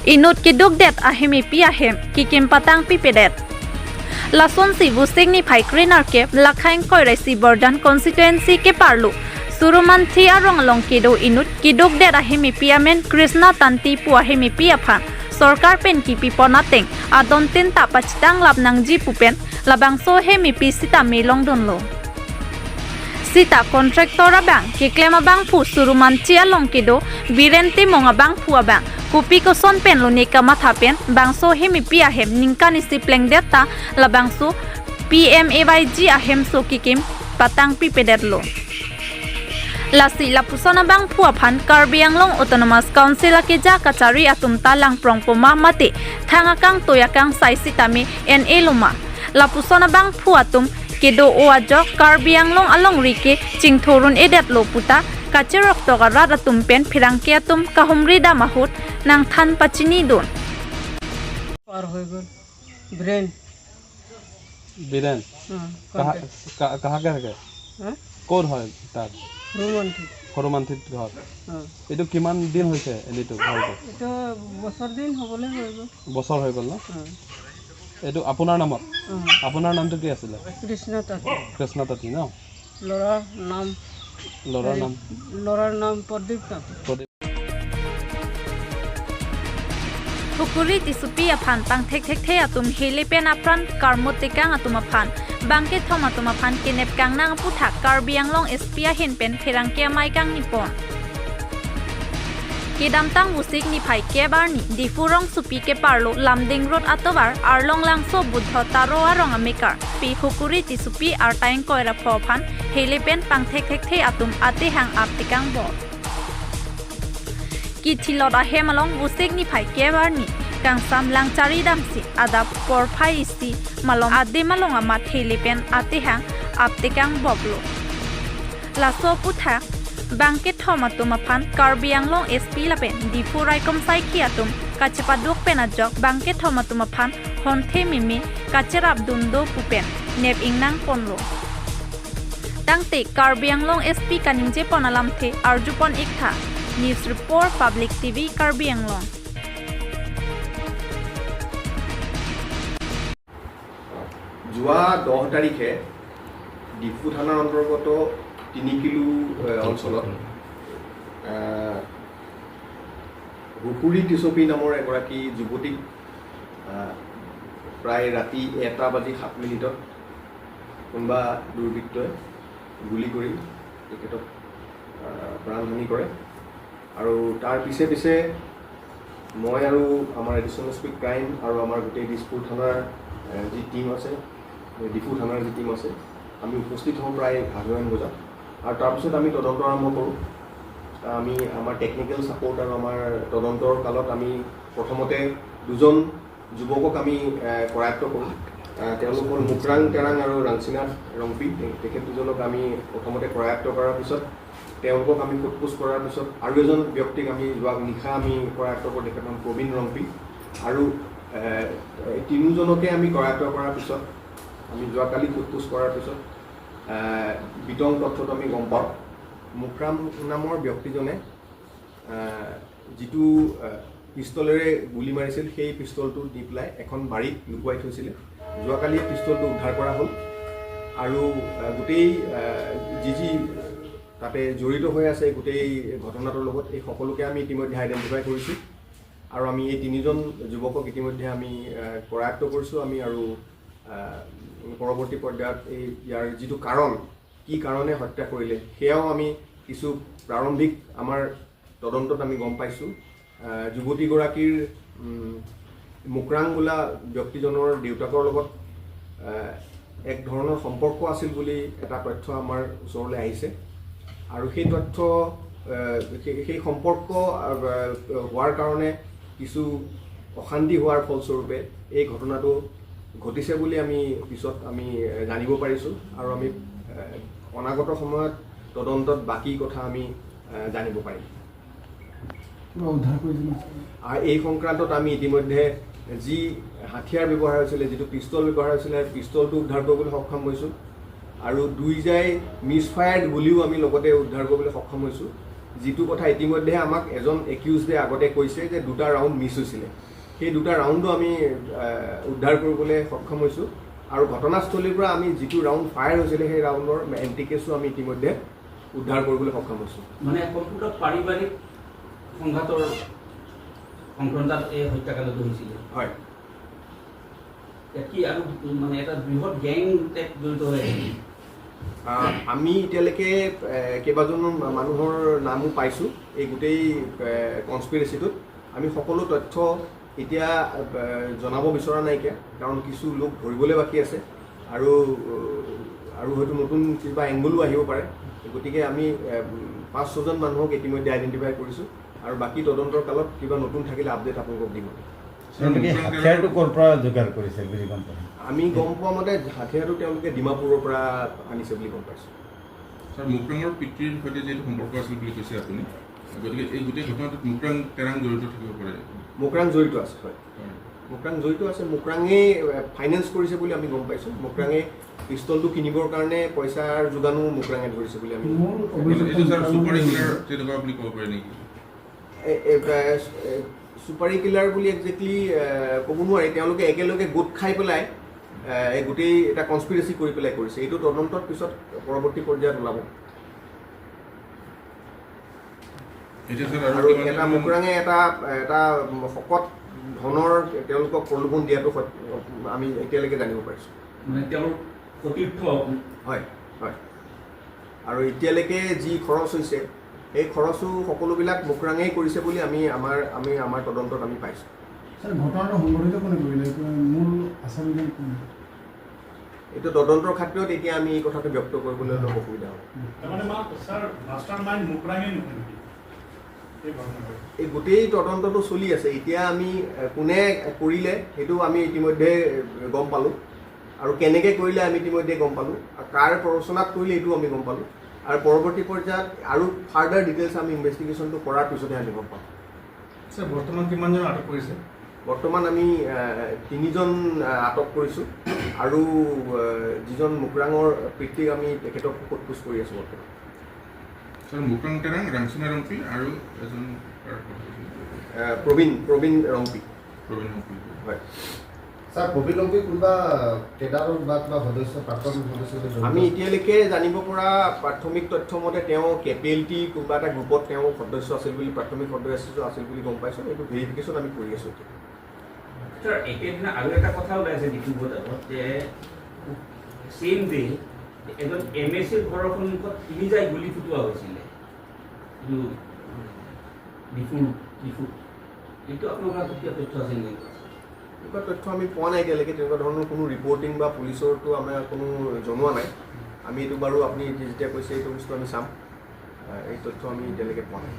Inut kiduk det ahemi pi ahem kikim patang pi pedet. Lason si busik ni phai krinar ke lakhain koi resi Bordan constituency ke parlu. Surumanthi arong long kido inut kiduk det ahemi pi amen Krishna tanti pu ahemi pi aphan. Sorkar pen ki pi ponateng adon tin ta pachitang lab nang ji pupen labang so hemi pi sita melong donlo. Sita kontraktor abang kiklem abang pu Surumanthi along kido Birenti mong abang pu abang kupi ko son pen lo ni kamatha pen bangso hemi pi ahem ningkan isi pleng deta labangso PMAYG ahem so kikim patang pi pedetlo. Lasi lapusona bang puapan Karbi Anglong Autonomous Council keja kacari atum talang prongpoma mati thangakang toyakang saisitami NA loma. Lapusona bang puatum kedo oajo Karbi Anglong along rike cingthorun edet loputa kacerok togarat atum pen phirangke atum kahumri da mahut nang than pachini don. Par hoy gol brain villain कहाँ के है कौन है तार হরমান্থিত ঘর এটো কিমান দিন হৈছে এলিটো ঘৰটো এটা বছৰ দিন হ'বলে হৈ গ'ল বছৰ হৈ গ'ল ন এটো আপোনাৰ নামত আপোনাৰ নামটো কি আছিল কৃষ্ণ তাঁতী ন লৰাৰ নাম প্ৰদীপ তাঁতী Hukuri tisupi aphan pang thek atum hilipen apran karmotikang atum aphan bangke thom atum aphan kinep kang nang puthak Karbi Anglong espia hinpen phirangke mai kang nipon kidamtang busik ni phai ke barni difurong supi ke parlo lamding road atobar arlong langso buddha taro arong amikar pi hukuri tisupi artaing koira phophan hilipen pang thek atum ate hang aptikang bo Kitilot ahem along busik ni phai kebar ni kang samlang cari damsi adap por phai isi malong ade malong amat helipen atihang aptekang boblo laso putha bangke thomatu maphan Karbi Anglong SP lapen difurai komsai kiatum kachepaduk penajok bangke thomatu maphan honthe mimi kacherap dundo pupen nep ingnang ponlo tangte Karbi Anglong SP kaningje ponalam the arjupon ikha News Report Public TV Karbi Anglong যোৱা 10 তাৰিখে ডিফু থানাৰ অন্তৰ্গত 3 kilo অঞ্চলত হুকুৰি টিছপি নামৰ এগৰাকী যুৱতীক প্ৰায় ৰাতি 1:07 কোনোবা দুৰ্বৃত্তই গুলি কৰি তেখেতক প্ৰাণহানি কৰে আৰু তাৰ পিছে মই আৰু আমাৰ এডিশ্যনেল এছপি ক্ৰাইম আৰু আমাৰ গোটেই দিছপুৰ থানাৰ যি টিম আছে ডিফু থানাৰ যি টিম আছে আমি উপস্থিত হওঁ প্ৰায় 11 বজাত আৰু তাৰপিছত আমি তদন্ত আৰম্ভ কৰোঁ আমি আমাৰ টেকনিকেল ছাপোৰ্ট আৰু আমাৰ তদন্তৰ কালত আমি প্ৰথমতে দুজন যুৱকক আমি কৰায়ত্ব কৰোঁ তেওঁলোকৰ মুকৰাং তেৰাং আৰু ৰাংচিনাথ ৰংপি তেখেত দুজনক আমি প্ৰথমতে কৰায়ত্ব কৰাৰ পিছত তেওঁলোকক আমি সোধপোছ কৰাৰ পিছত আৰু এজন ব্যক্তিক আমি যোৱা নিশা আমি কৰায়ত্ব কৰোঁ তেখেতৰ নাম প্ৰবীণ ৰংপি আৰু তিনিজনকে আমি কৰায়ত্ব কৰাৰ পিছত আমি যোৱাকালি সোধপোছ কৰাৰ পিছত বিতং তথ্যত আমি গম পাওঁ মুকৰাম নামৰ ব্যক্তিজনে যিটো পিষ্টলেৰে গুলি মাৰিছিল সেই পিষ্টলটো দি পেলাই এখন বাৰীত লুকুৱাই থৈছিলে যোৱাকালি পিষ্টলটো উদ্ধাৰ কৰা হ'ল আৰু গোটেই যি তাতে জড়িত হৈ আছে গোটেই ঘটনাটোৰ লগত এই সকলোকে আমি ইতিমধ্যে আইডেণ্টিফাই কৰিছোঁ আৰু আমি এই তিনিজন যুৱকক ইতিমধ্যে আমি কৰায়ত্ব কৰিছোঁ আমি আৰু পৰৱৰ্তী পৰ্যায়ত এই ইয়াৰ যিটো কাৰণ কি কাৰণে হত্যা কৰিলে সেয়াও আমি কিছু প্ৰাৰম্ভিক আমাৰ তদন্তত আমি গম পাইছোঁ যুৱতীগৰাকীৰ মুকৰাং বোলা ব্যক্তিজনৰ দেউতাকৰ লগত এক ধৰণৰ সম্পৰ্ক আছিল বুলি এটা তথ্য আমাৰ ওচৰলৈ আহিছে আৰু সেই তথ্য সেই সম্পৰ্ক হোৱাৰ কাৰণে কিছু অশান্তি হোৱাৰ ফলস্বৰূপে এই ঘটনাটো ঘটিছে বুলি আমি পিছত আমি জানিব পাৰিছোঁ আৰু আমি অনাগত সময়ত তদন্তত বাকি কথা আমি জানিব পাৰিম আৰু এই সংক্ৰান্তত আমি ইতিমধ্যে যি হাতিয়াৰ ব্যৱহাৰ হৈছিলে যিটো পিষ্টল ব্যৱহাৰ হৈছিলে পিষ্টলটো উদ্ধাৰ কৰিবলৈ সক্ষম হৈছোঁ আৰু দুইজাই মিছফায়াৰ্ড গুলিও আমি লগতে উদ্ধাৰ কৰিবলৈ সক্ষম হৈছোঁ যিটো কথা ইতিমধ্যে আমাক এজন একিউজডে আগতে কৈছে যে 2টা ৰাউণ্ড মিছ হৈছিলে। সেই 2টা ৰাউণ্ডো আমি উদ্ধাৰ কৰিবলৈ সক্ষম হৈছোঁ আৰু ঘটনাস্থলীৰ পৰা আমি যিটো ৰাউণ্ড ফায়াৰ হৈছিলে সেই ৰাউণ্ডৰ এণ্টি কেছো আমি ইতিমধ্যে উদ্ধাৰ কৰিবলৈ সক্ষম হৈছোঁ। মানে সম্পূৰ্ণ পাৰিবাৰিক সংঘাতৰ সংক্ৰান্তত এই হত্যাকাণ্ডটো হৈছিলে। হয়, কি আৰু মানে এটা বৃহৎ গেং টাইপ জড়িত হৈ আছে। আমি এতিয়ালৈকে কেইবাজন মানুহৰ নামো পাইছোঁ এই গোটেই কনস্পিৰেচিটোত। আমি সকলো তথ্য এতিয়া জনাব বিচৰা নাইকিয়া, কাৰণ কিছু লোক ধৰিবলৈ বাকী আছে আৰু হয়তো নতুন কিবা এংগলো আহিব পাৰে। গতিকে আমি 5-6জন মানুহক ইতিমধ্যে আইডেণ্টিফাই কৰিছোঁ আৰু বাকী তদন্তৰ কালত কিবা নতুন থাকিলে আপডেট আপোনালোকক দিম। হাথিয়াৰটো ক'ৰ পৰা যোগাৰ কৰিছে বুলি গম পায়? আমি গম পোৱা মতে হাথিয়াৰটো তেওঁলোকে ডিমাপুৰৰ পৰা আনিছে বুলি গম পাইছোঁ। ছাৰ, মুকৰাঙৰ পিতৃৰ সৈতে যিহেতু সম্পৰ্ক আছিল বুলি কৈছে আপুনি, গতিকে এই গোটেই ঘটনাটোত মুকৰাং তেৰাং জড়িত থাকিব পাৰে? মুকৰাং জড়িত আছে, হয়, মুকৰাং জড়িত আছে। মুকৰাঙে ফাইনেন্স কৰিছে বুলি আমি গম পাইছোঁ। মুকৰাঙে পিষ্টলটো কিনিবৰ কাৰণে পইচাৰ যোগানো মুকৰাঙে ধৰিছে বুলি আমি এইটো ছাৰ ছুপাৰ কিলাৰ তেনেকুৱা বুলি ক'ব পাৰে নেকি? ছুপাৰী কিলাৰ বুলি একজেক্টলি ক'ব নোৱাৰি। তেওঁলোকে একেলগে গোট খাই পেলাই এই গোটেই এটা কনস্পিৰেচি কৰি পেলাই কৰিছে। এইটো তদন্তৰ পিছত পৰৱৰ্তী পৰ্যায়ত ওলাব। আৰু এটা মুকৰাঙে এটা শকত ধনৰ তেওঁলোকক প্ৰলোভন দিয়াটো আমি এতিয়ালৈকে জানিব পাৰিছোঁ। মানে তেওঁৰ সতীৰ্থ। হয়, হয়। আৰু এতিয়ালৈকে যি খৰচ হৈছে সেই খৰচো সকলোবিলাক মুকৰাঙেই কৰিছে বুলি আমি আমাৰ তদন্তত আমি পাইছোঁ। ছাৰ, ঘটনাটো সংঘটিত কোনে কৰিলে? মূল আচলতে এইটো তদন্তৰ খাতিৰত এতিয়া আমি এই কথাটো ব্যক্ত কৰিবলৈ অলপ অসুবিধা হ'ব। এই গোটেই তদন্তটো চলি আছে। এতিয়া আমি কোনে কৰিলে সেইটো আমি ইতিমধ্যে গম পালোঁ আৰু কেনেকৈ কৰিলে আমি ইতিমধ্যে গম পালোঁ আৰু কাৰ প্ৰৰোচনাত কৰিলে এইটো আমি গম পালোঁ আৰু পৰৱৰ্তী পৰ্যায়ত আৰু ফাৰ্ডাৰ ডিটেইলছ আমি ইনভেষ্টিগেশ্যনটো কৰাৰ পিছতহে আমি গম পাম। ছাৰ, বৰ্তমান কিমানজন আটক কৰিছে? বৰ্তমান আমি 3জন আটক কৰিছোঁ আৰু যিজন মুকৰাঙৰ পিতৃক আমি তেখেতক সোধ-পোছ কৰি আছোঁ বৰ্তমান। ছাৰ, মুকৰাং তেৰাং, ৰাংচুনা ৰংপি আৰু এজন প্ৰবীণ ৰংপি। প্ৰবীণ ৰংপি, হয়। ছাৰ, প্ৰবীণ ৰংপি কোনোবা কেডাৰৰ বা কিবা সদস্য, প্ৰাক্তন সদস্য? আমি এতিয়ালৈকে জানিব পৰা প্ৰাথমিক তথ্য মতে তেওঁ কেপিএলটি কোনোবা এটা গ্ৰুপত তেওঁ সদস্য আছিল বুলি, প্ৰাথমিক সদস্য আছিল বুলি গম পাইছোঁ। এইটো ভেৰিফিকেশ্যন আমি কৰি আছোঁ এতিয়া। ছাৰ, একেদিনা আৰু এটা কথা ওলাইছে ডিব্ৰুগড়ত যে চেম ডে এজন MSCৰ ঘৰৰ সন্মুখত 3 জাই গুলি ফুটোৱা হৈছিলে। এইটো আপোনালোকৰ কিয় তথ্য আছে নেকি? এনেকুৱা তথ্য আমি পোৱা নাই এতিয়ালৈকে। তেনেকুৱা ধৰণৰ কোনো ৰিপৰ্টিং বা পুলিচৰটো আমাৰ কোনো জনোৱা নাই। আমি এইটো বাৰু আপুনি যেতিয়া কৈছে এইটো বস্তু আমি চাম। এই তথ্য আমি এতিয়ালৈকে পোৱা নাই।